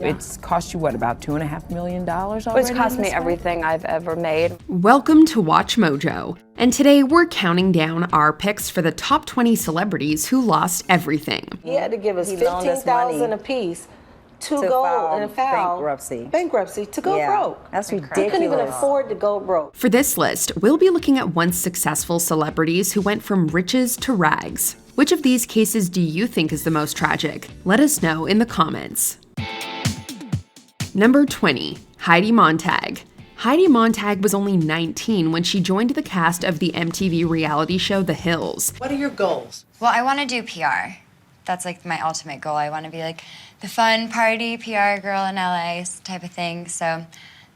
It's cost you, what, about $2.5 million already? It's cost me everything I've ever made. Welcome to WatchMojo, and today we're counting down our picks for the top 20 celebrities who lost everything. He had to give us $15,000 apiece to go and file bankruptcy to go broke. That's ridiculous. He couldn't even afford to go broke. For this list, we'll be looking at once successful celebrities who went from riches to rags. Which of these cases do you think is the most tragic? Let us know in the comments. Number 20, Heidi Montag. Heidi Montag was only 19 when she joined the cast of the MTV reality show The Hills. What are your goals? Well, I want to do PR. That's like my ultimate goal. I want to be like the fun party PR girl in LA type of thing. So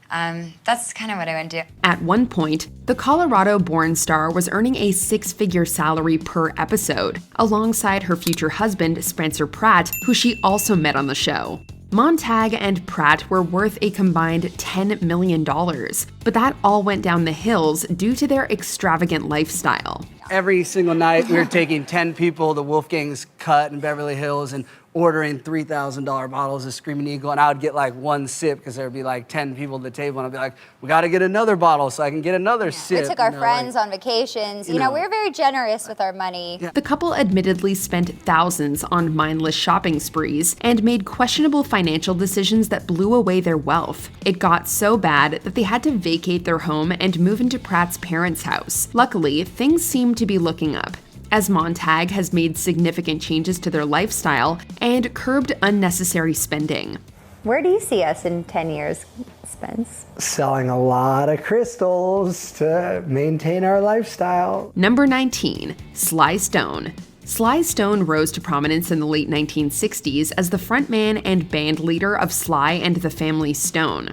that's kind of what I want to do. At one point, the Colorado-born star was earning a six-figure salary per episode, alongside her future husband, Spencer Pratt, who she also met on the show. Montag and Pratt were worth a combined $10 million, but that all went down the hills due to their extravagant lifestyle. Every single night, we were taking 10 people to Wolfgang's Cut in Beverly Hills and ordering $3,000 bottles of Screaming Eagle, and I would get like one sip because there would be like 10 people at the table, and I'd be like, we got to get another bottle so I can get another sip. We took our friends on vacations. You know, we were very generous with our money. The couple admittedly spent thousands on mindless shopping sprees and made questionable financial decisions that blew away their wealth. It got so bad that they had to vacate their home and move into Pratt's parents' house. Luckily, things seem to be looking up, as Montag has made significant changes to their lifestyle and curbed unnecessary spending. Where do you see us in 10 years, Spence? Selling a lot of crystals to maintain our lifestyle. Number 19, Sly Stone. Sly Stone rose to prominence in the late 1960s as the frontman and band leader of Sly and the Family Stone.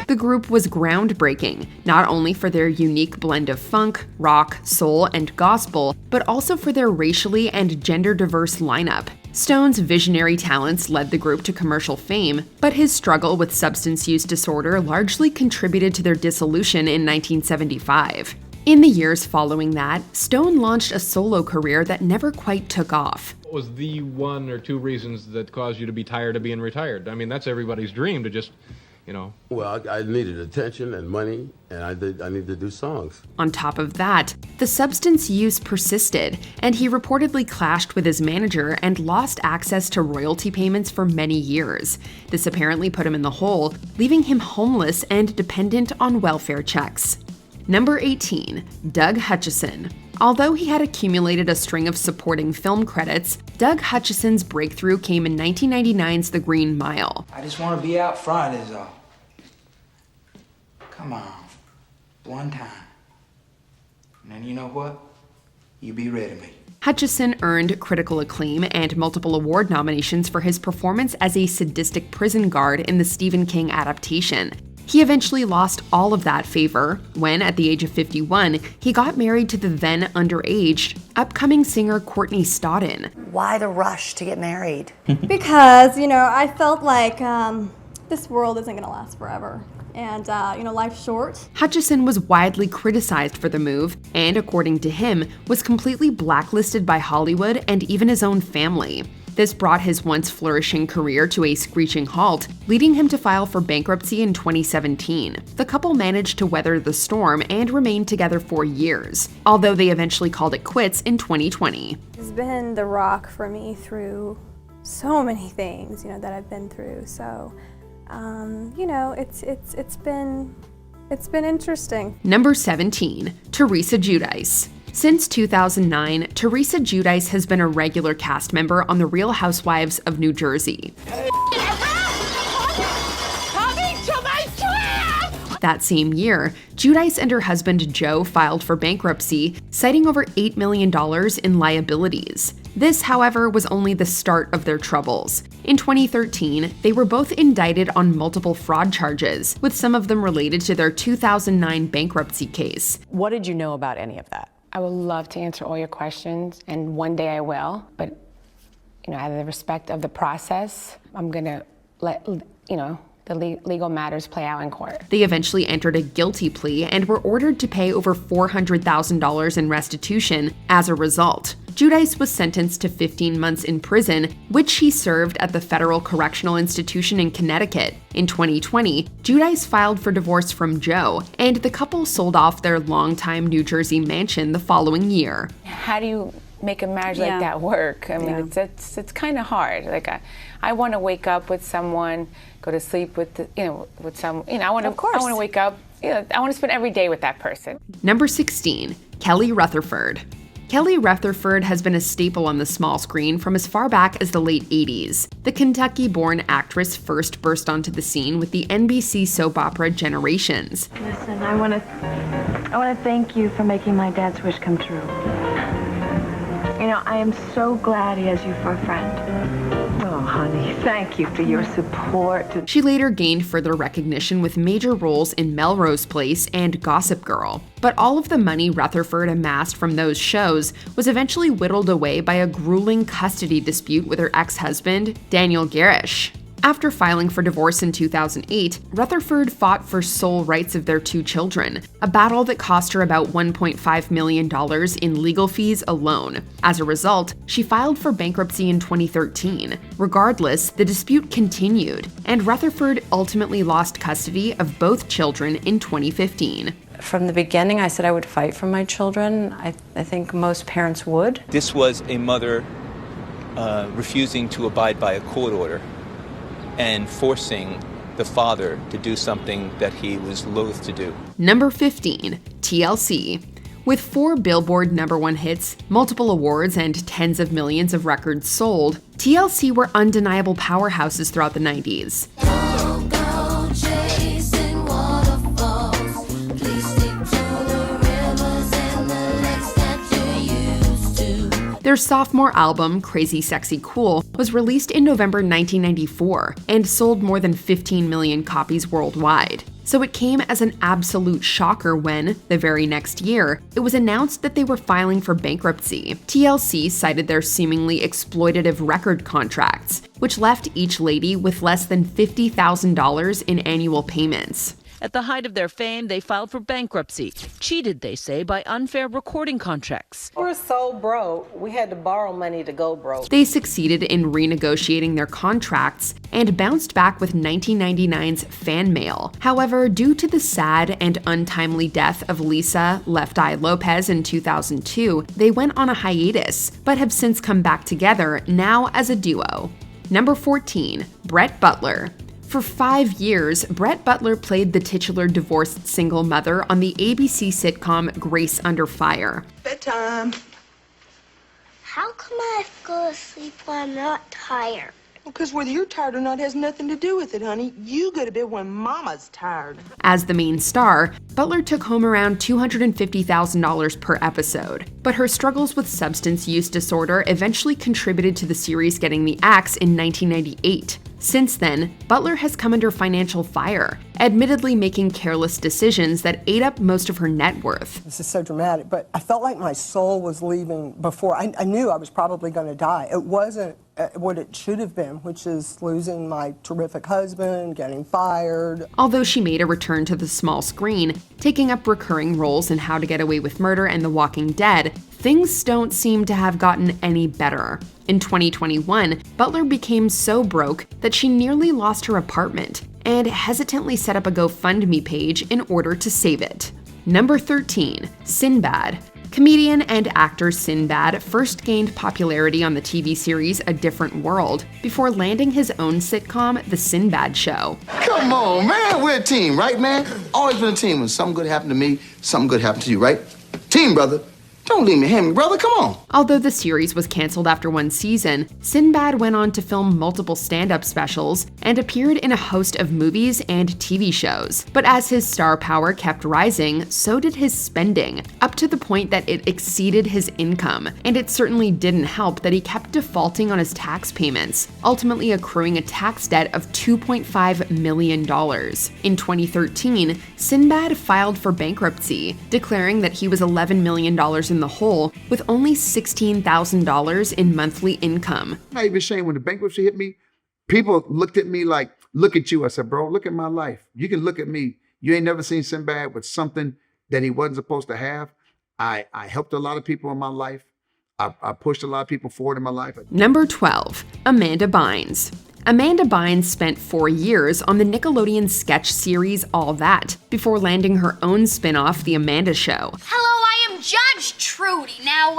The group was groundbreaking, not only for their unique blend of funk, rock, soul, and gospel, but also for their racially and gender-diverse lineup. Stone's visionary talents led the group to commercial fame, but his struggle with substance use disorder largely contributed to their dissolution in 1975. In the years following that, Stone launched a solo career that never quite took off. What was the one or two reasons that caused you to be tired of being retired? I mean, that's everybody's dream, to just, you know. Well, I needed attention and money, and I needed to do songs. On top of that, the substance use persisted, and he reportedly clashed with his manager and lost access to royalty payments for many years. This apparently put him in the hole, leaving him homeless and dependent on welfare checks. Number 18, Doug Hutchison. Although he had accumulated a string of supporting film credits, Doug Hutchison's breakthrough came in 1999's The Green Mile. I just want to be out front is all. Come on, one time. And then you know what? You be rid of me. Hutchison earned critical acclaim and multiple award nominations for his performance as a sadistic prison guard in the Stephen King adaptation. He eventually lost all of that favor when, at the age of 51, he got married to the then underage upcoming singer Courtney Stodden. Why the rush to get married? Because, you know, I felt like this world isn't going to last forever. And, you know, life's short. Hutchison was widely criticized for the move and, according to him, was completely blacklisted by Hollywood and even his own family. This brought his once flourishing career to a screeching halt, leading him to file for bankruptcy in 2017. The couple managed to weather the storm and remained together for years, although they eventually called it quits in 2020. He's been the rock for me through so many things, you know, that I've been through. So, you know, it's been interesting. Number 17, Teresa Giudice. Since 2009, Teresa Giudice has been a regular cast member on The Real Housewives of New Jersey. That same year, Giudice and her husband Joe filed for bankruptcy, citing over $8 million in liabilities. This, however, was only the start of their troubles. In 2013, they were both indicted on multiple fraud charges, with some of them related to their 2009 bankruptcy case. What did you know about any of that? I would love to answer all your questions, and one day I will, but, you know, out of the respect of the process, I'm gonna let, you know, the legal matters play out in court. They eventually entered a guilty plea and were ordered to pay over $400,000 in restitution as a result. Giudice was sentenced to 15 months in prison, which he served at the Federal Correctional Institution in Connecticut. In 2020, Giudice filed for divorce from Joe, and the couple sold off their longtime New Jersey mansion the following year. How do you make a marriage like that work? I mean, it's kind of hard. Like I want to wake up with someone, go to sleep with with some. I want to wake up. I want to spend every day with that person. Number 16, Kelly Rutherford. Kelly Rutherford has been a staple on the small screen from as far back as the late 80s. The Kentucky-born actress first burst onto the scene with the NBC soap opera Generations. Listen, I want to thank you for making my dad's wish come true. I am so glad he has you for a friend. Oh, honey, thank you for your support. She later gained further recognition with major roles in Melrose Place and Gossip Girl. But all of the money Rutherford amassed from those shows was eventually whittled away by a grueling custody dispute with her ex-husband, Daniel Garish. After filing for divorce in 2008, Rutherford fought for sole rights of their 2 children, a battle that cost her about $1.5 million in legal fees alone. As a result, she filed for bankruptcy in 2013. Regardless, the dispute continued, and Rutherford ultimately lost custody of both children in 2015. From the beginning, I said I would fight for my children. I think most parents would. This was a mother refusing to abide by a court order and forcing the father to do something that he was loath to do. Number 15, TLC. With 4 Billboard #1 hits, multiple awards, and tens of millions of records sold, TLC were undeniable powerhouses throughout the 90s. Their sophomore album, Crazy Sexy Cool, was released in November 1994 and sold more than 15 million copies worldwide. So it came as an absolute shocker when, the very next year, it was announced that they were filing for bankruptcy. TLC cited their seemingly exploitative record contracts, which left each lady with less than $50,000 in annual payments. At the height of their fame, they filed for bankruptcy, cheated, they say, by unfair recording contracts. We're so broke, we had to borrow money to go broke. They succeeded in renegotiating their contracts and bounced back with 1999's Fan Mail. However, due to the sad and untimely death of Lisa Left Eye Lopez in 2002, they went on a hiatus, but have since come back together, now as a duo. Number 14, Brett Butler. For 5 years, Brett Butler played the titular divorced single mother on the ABC sitcom Grace Under Fire. Bedtime. How come I go to sleep when I'm not tired? Because whether you're tired or not has nothing to do with it, honey. You go to bed when Mama's tired. As the main star, Butler took home around $250,000 per episode, but her struggles with substance use disorder eventually contributed to the series getting the axe in 1998. Since then, Butler has come under financial fire, admittedly making careless decisions that ate up most of her net worth. This is so dramatic, but I felt like my soul was leaving before. I knew I was probably going to die. It wasn't what it should have been, which is losing my terrific husband, getting fired. Although she made a return to the small screen, taking up recurring roles in How to Get Away with Murder and The Walking Dead, things don't seem to have gotten any better. In 2021, Butler became so broke that she nearly lost her apartment and hesitantly set up a GoFundMe page in order to save it. Number 13, Sinbad. Comedian and actor Sinbad first gained popularity on the TV series A Different World before landing his own sitcom, The Sinbad Show. Come on, man, we're a team, right, man? Always been a team. When something good happened to me, something good happened to you, right? Team, brother. Don't leave me hanging, brother, come on. Although the series was canceled after 1 season, Sinbad went on to film multiple stand-up specials and appeared in a host of movies and TV shows. But as his star power kept rising, so did his spending, up to the point that it exceeded his income, and it certainly didn't help that he kept defaulting on his tax payments, ultimately accruing a tax debt of $2.5 million. In 2013, Sinbad filed for bankruptcy, declaring that he was $11 million in the hole with only $16,000 in monthly income. I'm not even ashamed when the bankruptcy hit me. People looked at me like look at you. I said, bro, look at my life. You can look at me. You ain't never seen Sinbad with something that he wasn't supposed to have. I helped a lot of people in my life. I pushed a lot of people forward in my life. Number 12, Amanda Bynes. Amanda Bynes spent 4 years on the Nickelodeon sketch series All That before landing her own spin-off, The Amanda Show. Hello, I am Judge Trudy. Now,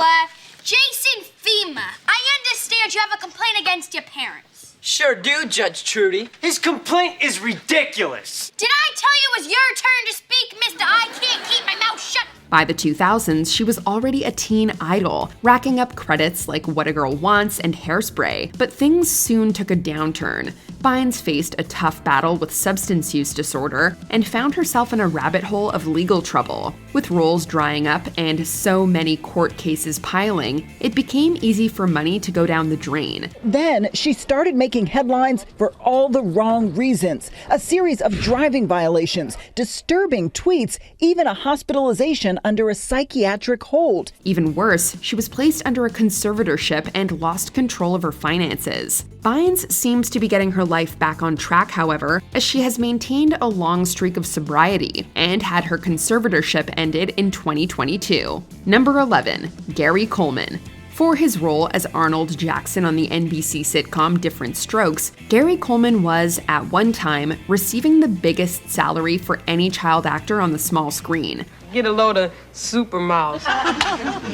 Jason Fema, I understand you have a complaint against your parents. Sure do, Judge Trudy. His complaint is ridiculous. Did I tell you it was your turn to speak, mister? I can't keep my mouth shut. By the 2000s, she was already a teen idol, racking up credits like What a Girl Wants and Hairspray, but things soon took a downturn. Bynes faced a tough battle with substance use disorder and found herself in a rabbit hole of legal trouble. With roles drying up and so many court cases piling, it became easy for money to go down the drain. Then she started making headlines for all the wrong reasons. A series of driving violations, disturbing tweets, even a hospitalization under a psychiatric hold. Even worse, she was placed under a conservatorship and lost control of her finances. Bynes seems to be getting her life back on track, however, as she has maintained a long streak of sobriety and had her conservatorship ended in 2022. Number 11, Gary Coleman. For his role as Arnold Jackson on the NBC sitcom Different Strokes, Gary Coleman was, at one time, receiving the biggest salary for any child actor on the small screen. Get a load of super mouse.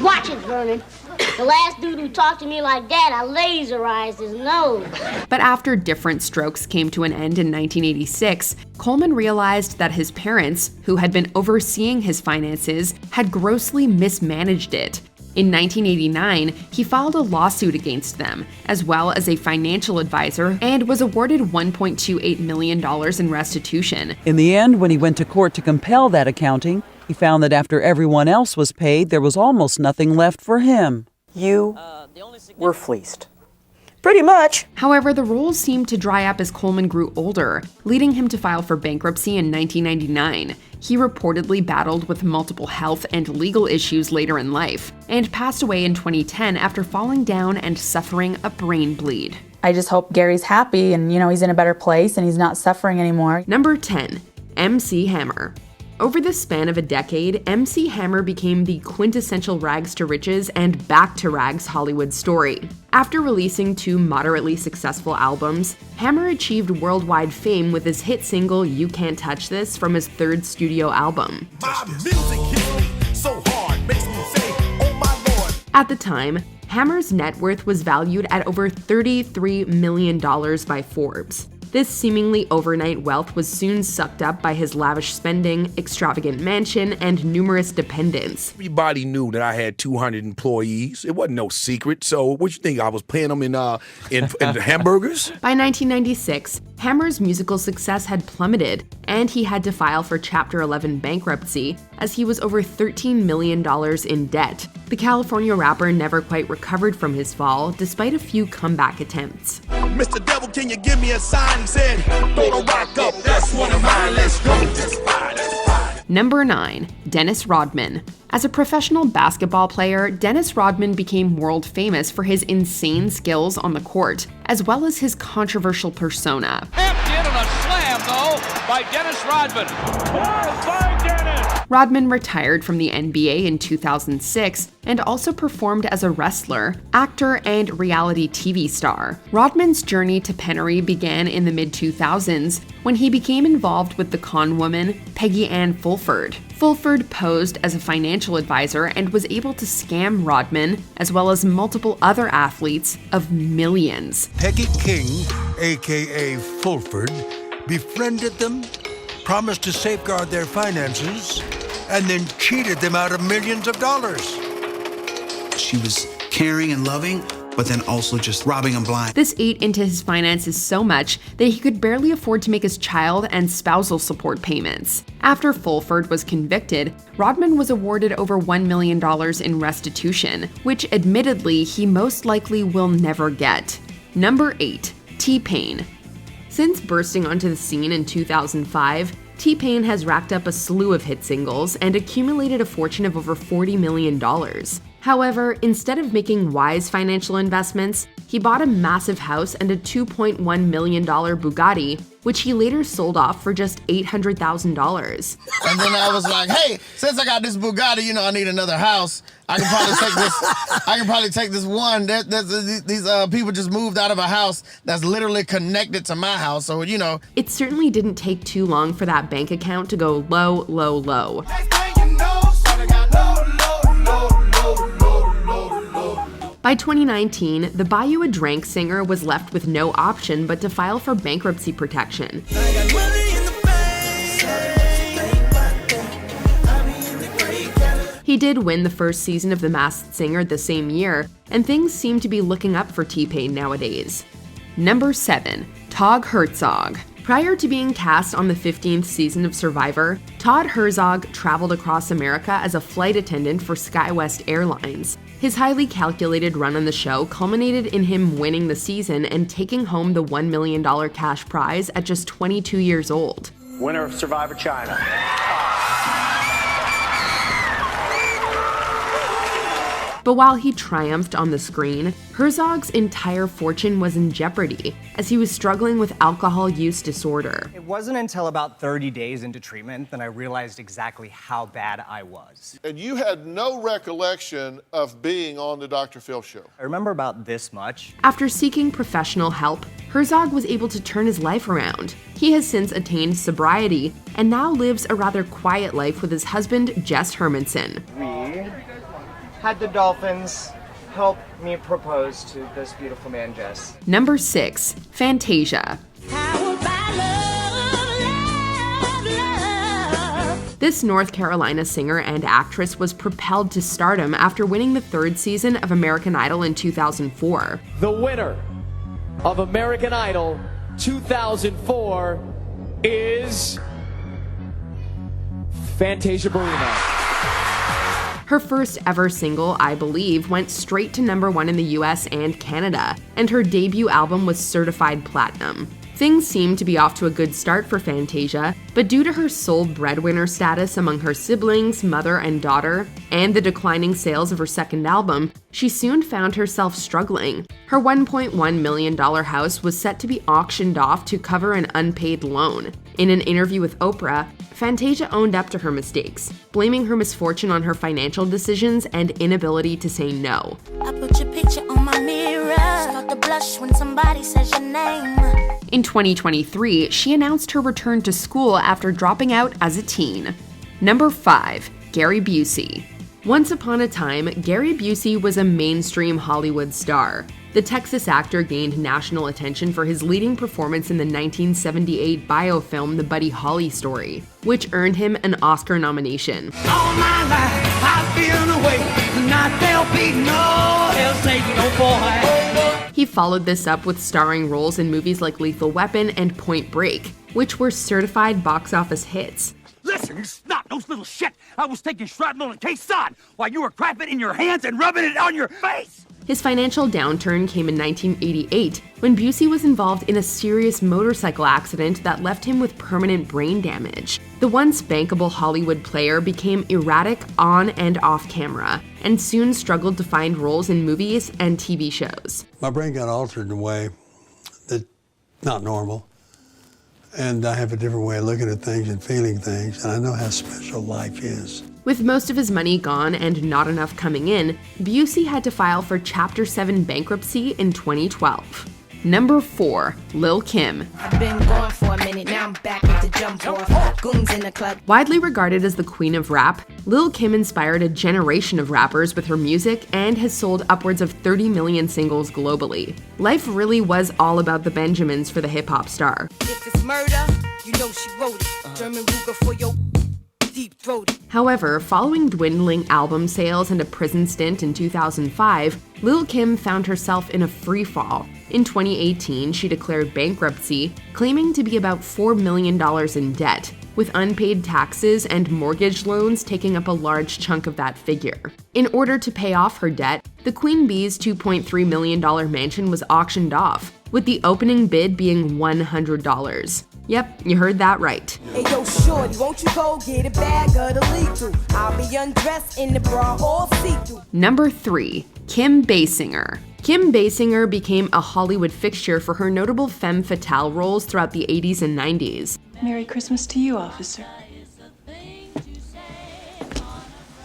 Watch it, Vernon. The last dude who talked to me like that, I laserized his nose. But after Different Strokes came to an end in 1986, Coleman realized that his parents, who had been overseeing his finances, had grossly mismanaged it. In 1989, he filed a lawsuit against them, as well as a financial advisor, and was awarded $1.28 million in restitution. In the end, when he went to court to compel that accounting, he found that after everyone else was paid, there was almost nothing left for him. You were fleeced. Pretty much. However, the roles seemed to dry up as Coleman grew older, leading him to file for bankruptcy in 1999. He reportedly battled with multiple health and legal issues later in life, and passed away in 2010 after falling down and suffering a brain bleed. I just hope Gary's happy and, he's in a better place and he's not suffering anymore. Number 10, MC Hammer. Over the span of a decade, MC Hammer became the quintessential rags to riches and back to rags Hollywood story. After releasing 2 moderately successful albums, Hammer achieved worldwide fame with his hit single You Can't Touch This from his 3rd studio album. My music hits me so hard, makes me say, oh my Lord. At the time, Hammer's net worth was valued at over $33 million by Forbes. This seemingly overnight wealth was soon sucked up by his lavish spending, extravagant mansion, and numerous dependents. Everybody knew that I had 200 employees. It wasn't no secret. So what you think, I was paying them in hamburgers? By 1996, Hammer's musical success had plummeted, and he had to file for Chapter 11 bankruptcy, as he was over $13 million in debt. The California rapper never quite recovered from his fall, despite a few comeback attempts. Mr. Devil, can you give me a sign? He said, throw the rock up, that's one of mine, let's go. Number 9, Dennis Rodman. As a professional basketball player, Dennis Rodman became world famous for his insane skills on the court, as well as his controversial persona. Tapped in on a slam, though, by Dennis Rodman. By Dennis! Rodman retired from the NBA in 2006 and also performed as a wrestler, actor, and reality TV star. Rodman's journey to penury began in the mid-2000s when he became involved with the con woman Peggy Ann Fulford. Fulford posed as a financial advisor and was able to scam Rodman, as well as multiple other athletes, of millions. Peggy King, a.k.a. Fulford, befriended them, promised to safeguard their finances, and then cheated them out of millions of dollars. She was caring and loving, but then also just robbing them blind. This ate into his finances so much that he could barely afford to make his child and spousal support payments. After Fulford was convicted, Rodman was awarded over $1 million in restitution, which admittedly he most likely will never get. Number 8, T-Pain. Since bursting onto the scene in 2005, T-Pain has racked up a slew of hit singles and accumulated a fortune of over $40 million. However, instead of making wise financial investments, he bought a massive house and a $2.1 million Bugatti, which he later sold off for just $800,000. And then I was like, hey, since I got this Bugatti, I need another house. I can probably take this one. These people just moved out of a house that's literally connected to my house. So, It certainly didn't take too long for that bank account to go low, low, low. By 2019, the Buy You a Drink singer was left with no option but to file for bankruptcy protection. He did win the first season of The Masked Singer the same year, and things seem to be looking up for T-Pain nowadays. Number 7. Todd Herzog. Prior to being cast on the 15th season of Survivor, Todd Herzog traveled across America as a flight attendant for SkyWest Airlines. His highly calculated run on the show culminated in him winning the season and taking home the $1 million cash prize at just 22 years old. Winner of Survivor China. But while he triumphed on the screen, Herzog's entire fortune was in jeopardy, as he was struggling with alcohol use disorder. It wasn't until about 30 days into treatment that I realized exactly how bad I was. And you had no recollection of being on the Dr. Phil show? I remember about this much. After seeking professional help, Herzog was able to turn his life around. He has since attained sobriety and now lives a rather quiet life with his husband, Jess Hermanson. We had the Dolphins help me propose to this beautiful man, Jess. Number 6. Fantasia. This North Carolina singer and actress was propelled to stardom after winning the 3rd season of American Idol in 2004. The winner of American Idol 2004 is Fantasia Barrino. Her first ever single, I Believe, went straight to number 1 in the US and Canada, and her debut album was certified platinum. Things seemed to be off to a good start for Fantasia, but due to her sole breadwinner status among her siblings, mother, and daughter, and the declining sales of her second album, she soon found herself struggling. Her $1.1 million house was set to be auctioned off to cover an unpaid loan. In an interview with Oprah, Fantasia owned up to her mistakes, blaming her misfortune on her financial decisions and inability to say no. I put your picture on my mirror, start to blush when somebody says your name. In 2023, she announced her return to school after dropping out as a teen. Number 5. Gary Busey. Once upon a time, Gary Busey was a mainstream Hollywood star. The Texas actor gained national attention for his leading performance in the 1978 biofilm The Buddy Holly Story, which earned him an Oscar nomination. All my life I've been away, not there'll be no hesitation, no boy. He followed this up with starring roles in movies like Lethal Weapon and Point Break, which were certified box office hits. Listen, you snot-nosed little shit! I was taking shrapnel and K-Sod while you were crapping in your hands and rubbing it on your face! His financial downturn came in 1988 when Busey was involved in a serious motorcycle accident that left him with permanent brain damage. The once bankable Hollywood player became erratic on and off camera, and soon struggled to find roles in movies and TV shows. My brain got altered in a way that's not normal. And I have a different way of looking at things and feeling things, and I know how special life is. With most of his money gone and not enough coming in, Busey had to file for Chapter 7 bankruptcy in 2012. Number 4. Lil' Kim. I've been going for a minute, now I'm back with the jump off. Goons in the club. Widely regarded as the queen of rap, Lil' Kim inspired a generation of rappers with her music and has sold upwards of 30 million singles globally. Life really was all about the Benjamins for the hip-hop star. If it's murder, you know she wrote it. German Ruger for your deep-throated. However, following dwindling album sales and a prison stint in 2005, Lil' Kim found herself in a free-fall. In 2018, she declared bankruptcy, claiming to be about $4 million in debt, with unpaid taxes and mortgage loans taking up a large chunk of that figure. In order to pay off her debt, the Queen Bee's $2.3 million mansion was auctioned off, with the opening bid being $100. Yep, you heard that right. Hey yo, shorty, won't you go get a bag of the lethal? I'll be undressed in the bra all see-through. Number 3. Kim Basinger. Kim Basinger became a Hollywood fixture for her notable femme fatale roles throughout the 80s and 90s. Merry Christmas to you, officer.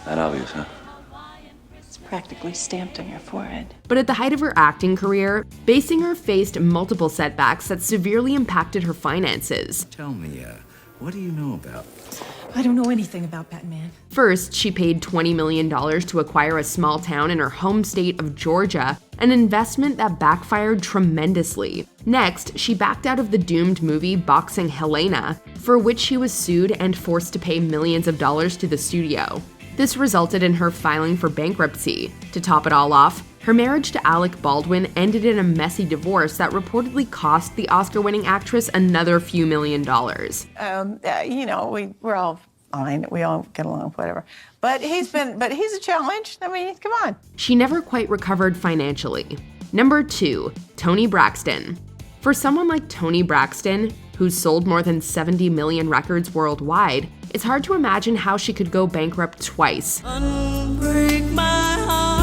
That obvious, huh? It's practically stamped on your forehead. But at the height of her acting career, Basinger faced multiple setbacks that severely impacted her finances. Tell me, what do you know about? I don't know anything about Batman. First, she paid $20 million to acquire a small town in her home state of Georgia, an investment that backfired tremendously. Next, she backed out of the doomed movie Boxing Helena, for which she was sued and forced to pay millions of dollars to the studio. This resulted in her filing for bankruptcy. To top it all off, her marriage to Alec Baldwin ended in a messy divorce that reportedly cost the Oscar-winning actress another few million dollars. You know, we're all fine. We all get along, whatever. But he's a challenge. I mean, come on. She never quite recovered financially. Number 2, Toni Braxton. For someone like Toni Braxton, who's sold more than 70 million records worldwide, it's hard to imagine how she could go bankrupt twice. Unbreak my heart.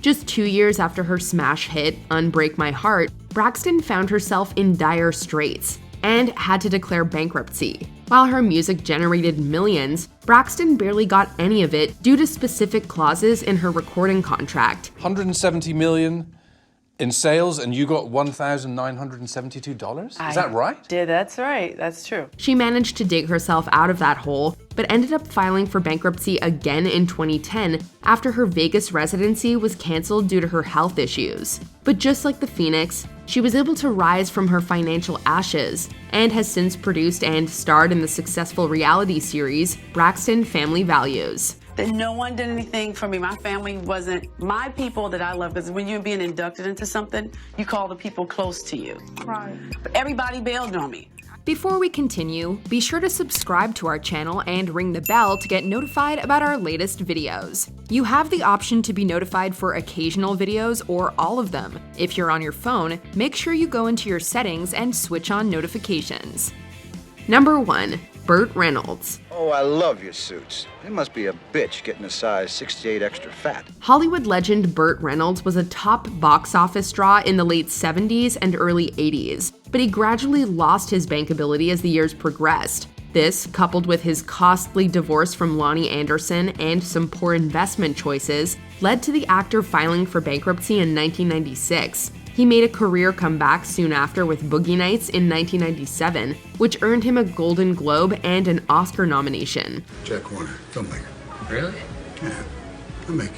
Just 2 years after her smash hit, Unbreak My Heart, Braxton found herself in dire straits and had to declare bankruptcy. While her music generated millions, Braxton barely got any of it due to specific clauses in her recording contract. 170 million in sales, and you got $1,972? Is that right? Yeah, that's right. That's true. She managed to dig herself out of that hole, but ended up filing for bankruptcy again in 2010 after her Vegas residency was canceled due to her health issues. But just like the Phoenix, she was able to rise from her financial ashes and has since produced and starred in the successful reality series Braxton Family Values. That no one did anything for me. My family wasn't my people that I love, because when you're being inducted into something, you call the people close to you. Right. But everybody bailed on me. Before we continue, be sure to subscribe to our channel and ring the bell to get notified about our latest videos. You have the option to be notified for occasional videos or all of them. If you're on your phone, make sure you go into your settings and switch on notifications. Number 1. Burt Reynolds. Oh, I love your suits. It must be a bitch getting a size 68 extra fat. Hollywood legend Burt Reynolds was a top box office draw in the late 70s and early 80s, but he gradually lost his bankability as the years progressed. This, coupled with his costly divorce from Lonnie Anderson and some poor investment choices, led to the actor filing for bankruptcy in 1996. He made a career comeback soon after with Boogie Nights in 1997, which earned him a Golden Globe and an Oscar nomination. Jack Warner, filmmaker. Really? Yeah, I make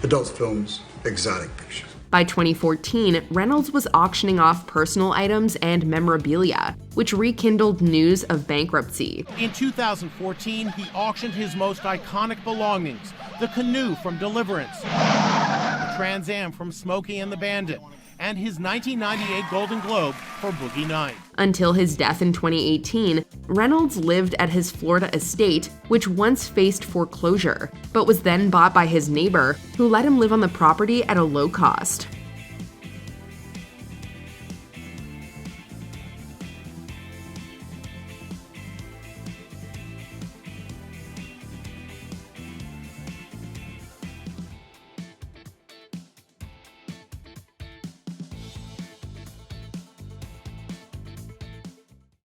adult films, exotic pictures. By 2014, Reynolds was auctioning off personal items and memorabilia, which rekindled news of bankruptcy. In 2014, he auctioned his most iconic belongings, the canoe from Deliverance, the Trans Am from Smokey and the Bandit, and his 1998 Golden Globe for Boogie Nights. Until his death in 2018, Reynolds lived at his Florida estate, which once faced foreclosure, but was then bought by his neighbor, who let him live on the property at a low cost.